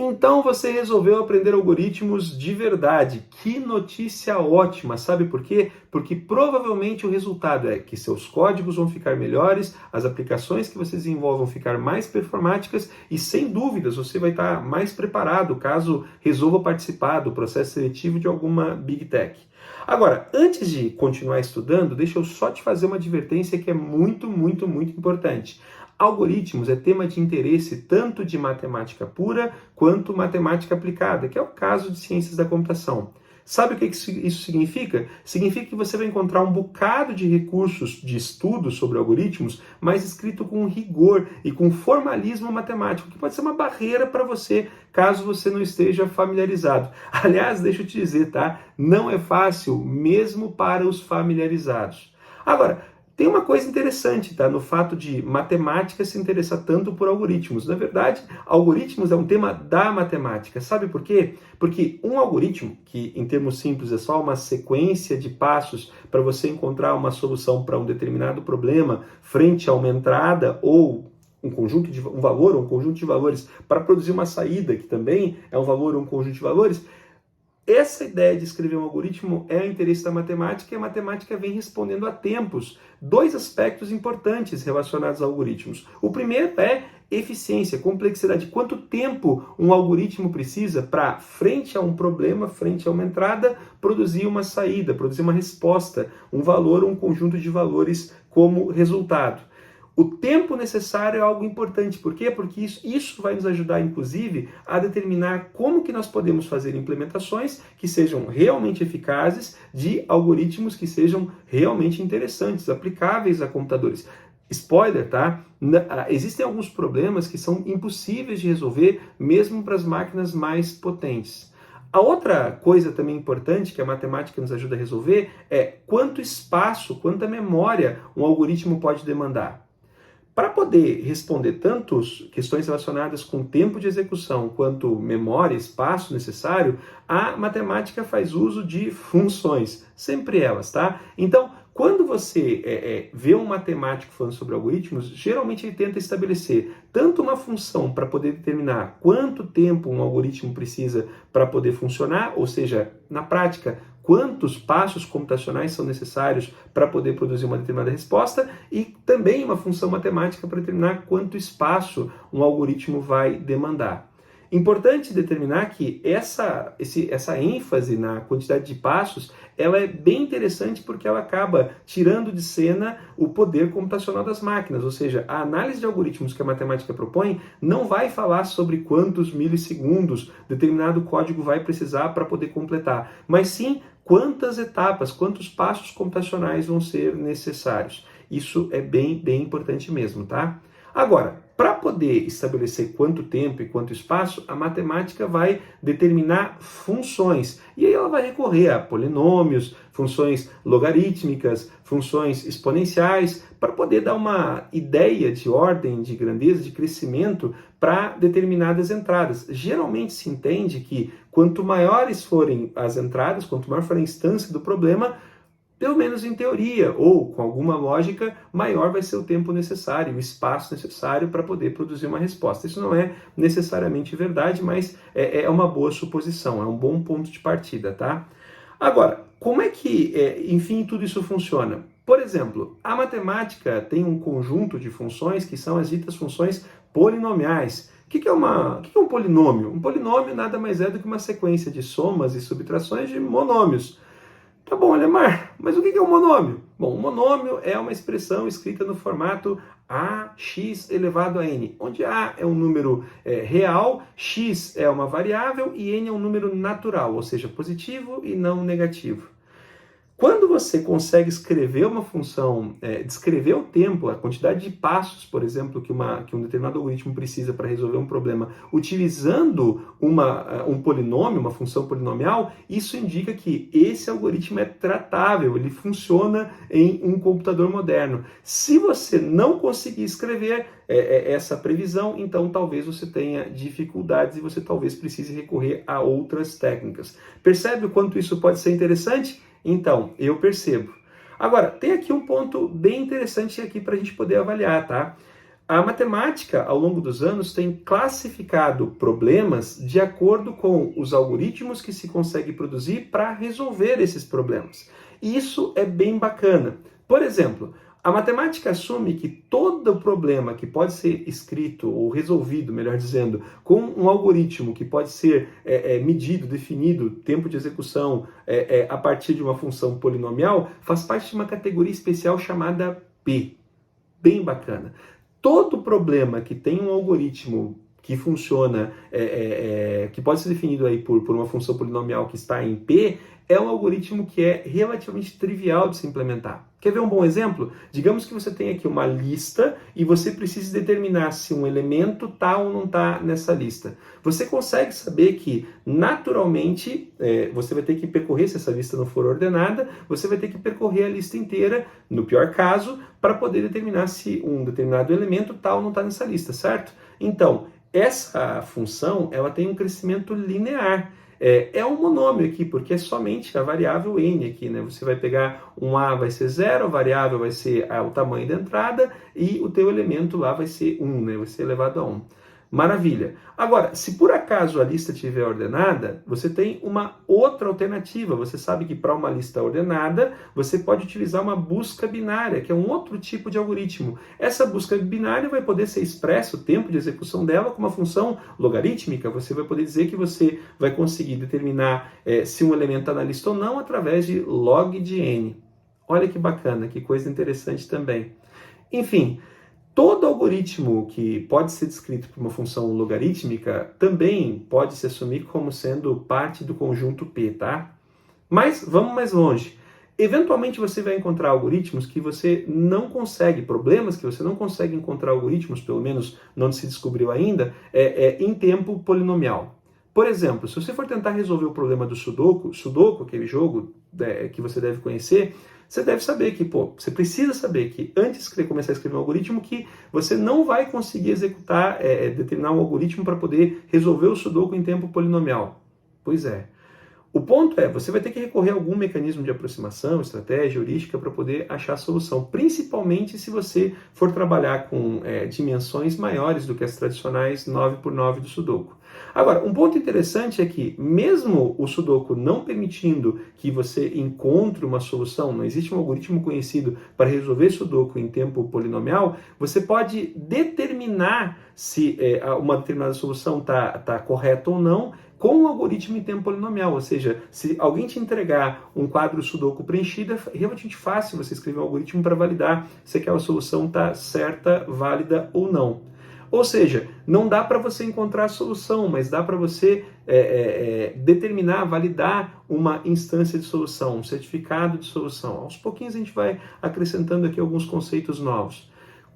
Então você resolveu aprender algoritmos de verdade. Que notícia ótima! Sabe por quê? Porque provavelmente o resultado é que seus códigos vão ficar melhores, as aplicações que você desenvolve vão ficar mais performáticas e, sem dúvidas, você vai estar mais preparado caso resolva participar do processo seletivo de alguma Big Tech. Agora, antes de continuar estudando, deixa eu só te fazer uma advertência que é muito importante. Algoritmos é tema de interesse tanto de matemática pura quanto matemática aplicada, que é o caso de ciências da computação. Sabe o que isso significa? Significa que você vai encontrar um bocado de recursos de estudo sobre algoritmos, mas escrito com rigor e com formalismo matemático, que pode ser uma barreira para você, caso você não esteja familiarizado. Aliás, deixa eu te dizer, tá? Não é fácil, mesmo para os familiarizados. Agora, tem uma coisa interessante, tá? No fato de matemática se interessar tanto por algoritmos. Na verdade, algoritmos é um tema da matemática. Sabe por quê? Porque um algoritmo, que em termos simples é só uma sequência de passos para você encontrar uma solução para um determinado problema frente a uma entrada ou um valor ou um conjunto de valores para produzir uma saída, que também é um valor ou um conjunto de valores. Essa ideia de escrever um algoritmo é o interesse da matemática e a matemática vem respondendo há tempos dois aspectos importantes relacionados a algoritmos. O primeiro é eficiência, complexidade. Quanto tempo um algoritmo precisa para, frente a um problema, frente a uma entrada, produzir uma saída, produzir uma resposta, um valor ou um conjunto de valores como resultado. O tempo necessário é algo importante. Por quê? Porque isso vai nos ajudar, inclusive, a determinar como que nós podemos fazer implementações que sejam realmente eficazes de algoritmos que sejam realmente interessantes, aplicáveis a computadores. Spoiler, tá? Existem alguns problemas que são impossíveis de resolver, mesmo para as máquinas mais potentes. A outra coisa também importante que a matemática nos ajuda a resolver é quanto espaço, quanta memória um algoritmo pode demandar. Para poder responder tanto questões relacionadas com tempo de execução quanto memória, espaço necessário, a matemática faz uso de funções, sempre elas, tá? Então, quando você vê um matemático falando sobre algoritmos, geralmente ele tenta estabelecer tanto uma função para poder determinar quanto tempo um algoritmo precisa para poder funcionar, ou seja, na prática, quantos passos computacionais são necessários para poder produzir uma determinada resposta e também uma função matemática para determinar quanto espaço um algoritmo vai demandar. Importante determinar que essa ênfase na quantidade de passos ela é bem interessante porque ela acaba tirando de cena o poder computacional das máquinas, ou seja, a análise de algoritmos que a matemática propõe não vai falar sobre quantos milissegundos determinado código vai precisar para poder completar, mas sim quantas etapas, quantos passos computacionais vão ser necessários. Isso é bem importante mesmo, tá? Agora, para poder estabelecer quanto tempo e quanto espaço, a matemática vai determinar funções. E aí ela vai recorrer a polinômios, funções logarítmicas, funções exponenciais, para poder dar uma ideia de ordem, de grandeza, de crescimento para determinadas entradas. Geralmente se entende que quanto maiores forem as entradas, quanto maior for a instância do problema, pelo menos em teoria, ou com alguma lógica, maior vai ser o tempo necessário, o espaço necessário para poder produzir uma resposta. Isso não é necessariamente verdade, mas é uma boa suposição, é um bom ponto de partida, tá? Agora, como é que, enfim, tudo isso funciona? Por exemplo, a matemática tem um conjunto de funções que são as ditas funções polinomiais. O que é um polinômio? Um polinômio nada mais é do que uma sequência de somas e subtrações de monômios. Tá bom, Alemar, mas o que é um monômio? Bom, um monômio é uma expressão escrita no formato ax elevado a n, onde a é um número real, x é uma variável e n é um número natural, ou seja, positivo e não negativo. Quando você consegue escrever uma função, descrever o tempo, a quantidade de passos, por exemplo, que um determinado algoritmo precisa para resolver um problema, utilizando um polinômio, uma função polinomial, isso indica que esse algoritmo é tratável, ele funciona em um computador moderno. Se você não conseguir escrever essa previsão, então talvez você tenha dificuldades e você talvez precise recorrer a outras técnicas. Percebe o quanto isso pode ser interessante? Então, eu percebo. Agora, tem aqui um ponto bem interessante aqui para a gente poder avaliar, tá? A matemática, ao longo dos anos, tem classificado problemas de acordo com os algoritmos que se consegue produzir para resolver esses problemas. E isso é bem bacana. Por exemplo, a matemática assume que todo problema que pode ser escrito ou resolvido, melhor dizendo, com um algoritmo que pode ser medido, definido, tempo de execução a partir de uma função polinomial, faz parte de uma categoria especial chamada P. Bem bacana. Todo problema que tem um algoritmo que funciona, que pode ser definido aí por uma função polinomial que está em P, é um algoritmo que é relativamente trivial de se implementar. Quer ver um bom exemplo? Digamos que você tem aqui uma lista e você precisa determinar se um elemento está ou não está nessa lista. Você consegue saber que, naturalmente, você vai ter que percorrer, se essa lista não for ordenada, você vai ter que percorrer a lista inteira, no pior caso, para poder determinar se um determinado elemento está ou não está nessa lista, certo? Então, essa função ela tem um crescimento linear. É um monômio aqui, porque é somente a variável n aqui, né? Você vai pegar um a vai ser 0, a variável vai ser o tamanho da entrada e o teu elemento lá vai ser 1, né? Vai ser elevado a 1. Maravilha. Agora, se por acaso a lista estiver ordenada, você tem uma outra alternativa. Você sabe que para uma lista ordenada, você pode utilizar uma busca binária, que é um outro tipo de algoritmo. Essa busca binária vai poder ser expresso, o tempo de execução dela, com uma função logarítmica. Você vai poder dizer que você vai conseguir determinar se um elemento está na lista ou não através de log de n. Olha que bacana, que coisa interessante também. Enfim, todo algoritmo que pode ser descrito por uma função logarítmica também pode se assumir como sendo parte do conjunto P, tá? Mas vamos mais longe. Eventualmente você vai encontrar algoritmos que você não consegue, problemas que você não consegue encontrar algoritmos, pelo menos não se descobriu ainda, em tempo polinomial. Por exemplo, se você for tentar resolver o problema do Sudoku, aquele jogo que você deve conhecer, você deve saber que, você precisa saber que antes de começar a escrever um algoritmo, que você não vai conseguir executar, determinar um algoritmo para poder resolver o Sudoku em tempo polinomial. Pois é. O ponto é, você vai ter que recorrer a algum mecanismo de aproximação, estratégia, heurística, para poder achar a solução, principalmente se você for trabalhar com dimensões maiores do que as tradicionais 9x9 do Sudoku. Agora, um ponto interessante é que, mesmo o Sudoku não permitindo que você encontre uma solução, não existe um algoritmo conhecido para resolver Sudoku em tempo polinomial, você pode determinar se uma determinada solução está correta ou não, com um algoritmo em tempo polinomial, ou seja, se alguém te entregar um quadro Sudoku preenchido, é relativamente fácil você escrever um algoritmo para validar se aquela solução está certa, válida ou não. Ou seja, não dá para você encontrar a solução, mas dá para você determinar, validar uma instância de solução, um certificado de solução. Aos pouquinhos a gente vai acrescentando aqui alguns conceitos novos.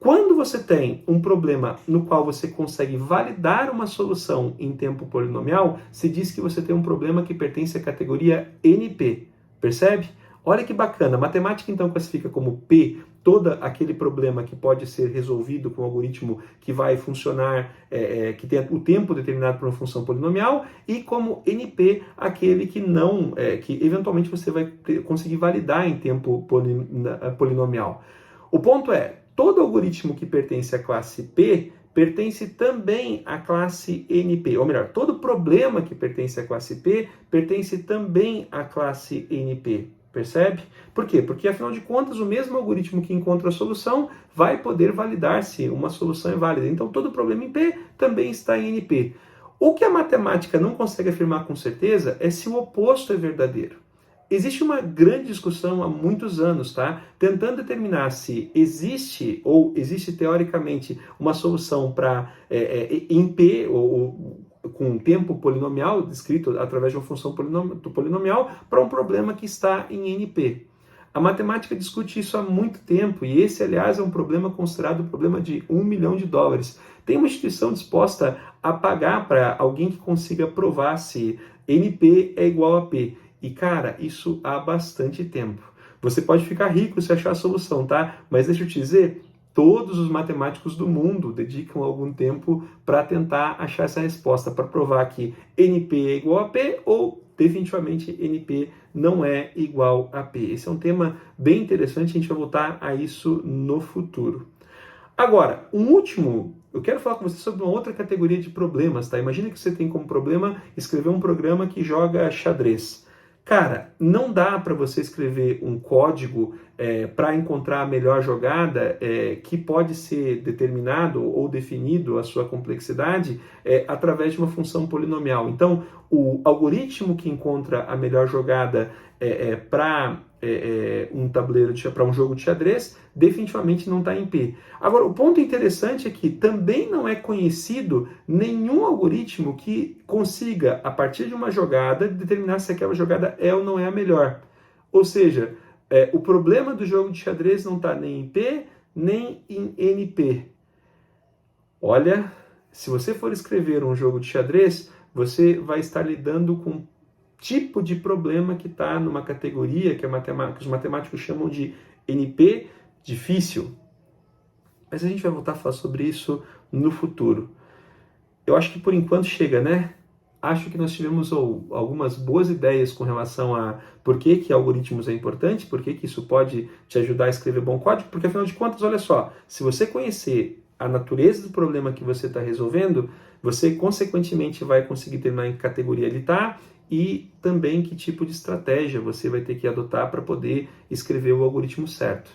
Quando você tem um problema no qual você consegue validar uma solução em tempo polinomial, se diz que você tem um problema que pertence à categoria NP. Percebe? Olha que bacana. A matemática então classifica como P todo aquele problema que pode ser resolvido com um algoritmo que vai funcionar, que tem o tempo determinado por uma função polinomial, e como NP aquele que não, que eventualmente você vai conseguir validar em tempo polinomial. O ponto é, todo algoritmo que pertence à classe P pertence também à classe NP. Ou melhor, todo problema que pertence à classe P pertence também à classe NP. Percebe? Por quê? Porque, afinal de contas, o mesmo algoritmo que encontra a solução vai poder validar se uma solução é válida. Então, todo problema em P também está em NP. O que a matemática não consegue afirmar com certeza é se o oposto é verdadeiro. Existe uma grande discussão há muitos anos, tá? Tentando determinar se existe ou existe teoricamente uma solução para em P ou com um tempo polinomial, descrito através de uma função polinomial, para um problema que está em NP. A matemática discute isso há muito tempo e esse, aliás, é um problema considerado um problema de $1 milhão. Tem uma instituição disposta a pagar para alguém que consiga provar se NP é igual a P. E, cara, isso há bastante tempo. Você pode ficar rico se achar a solução, tá? Mas deixa eu te dizer, todos os matemáticos do mundo dedicam algum tempo para tentar achar essa resposta, para provar que NP é igual a P ou definitivamente NP não é igual a P. Esse é um tema bem interessante, a gente vai voltar a isso no futuro. Agora, eu quero falar com você sobre uma outra categoria de problemas, tá? Imagina que você tem como problema escrever um programa que joga xadrez. Cara, não dá para você escrever um código para encontrar a melhor jogada que pode ser determinado ou definido a sua complexidade através de uma função polinomial. Então, o algoritmo que encontra a melhor jogada para um tabuleiro, para um jogo de xadrez, definitivamente não está em P. Agora, o ponto interessante é que também não é conhecido nenhum algoritmo que consiga, a partir de uma jogada, determinar se aquela jogada é ou não é a melhor. Ou seja, o problema do jogo de xadrez não está nem em P, nem em NP. Olha, se você for escrever um jogo de xadrez, você vai estar lidando com tipo de problema que está numa categoria que os matemáticos chamam de NP difícil. Mas a gente vai voltar a falar sobre isso no futuro. Eu acho que por enquanto chega, né? Acho que nós tivemos algumas boas ideias com relação a por que algoritmos é importante, por que isso pode te ajudar a escrever bom código, porque afinal de contas, olha só, se você conhecer a natureza do problema que você está resolvendo, você consequentemente vai conseguir terminar em que categoria ele está e também que tipo de estratégia você vai ter que adotar para poder escrever o algoritmo certo.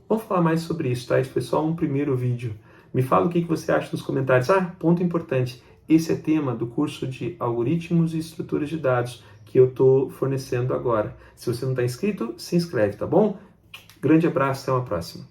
Vamos falar mais sobre isso, tá? Isso foi só um primeiro vídeo. Me fala o que você acha nos comentários. Ponto importante, esse é tema do curso de Algoritmos e Estruturas de Dados que eu estou fornecendo agora. Se você não está inscrito, se inscreve, tá bom? Grande abraço, até uma próxima.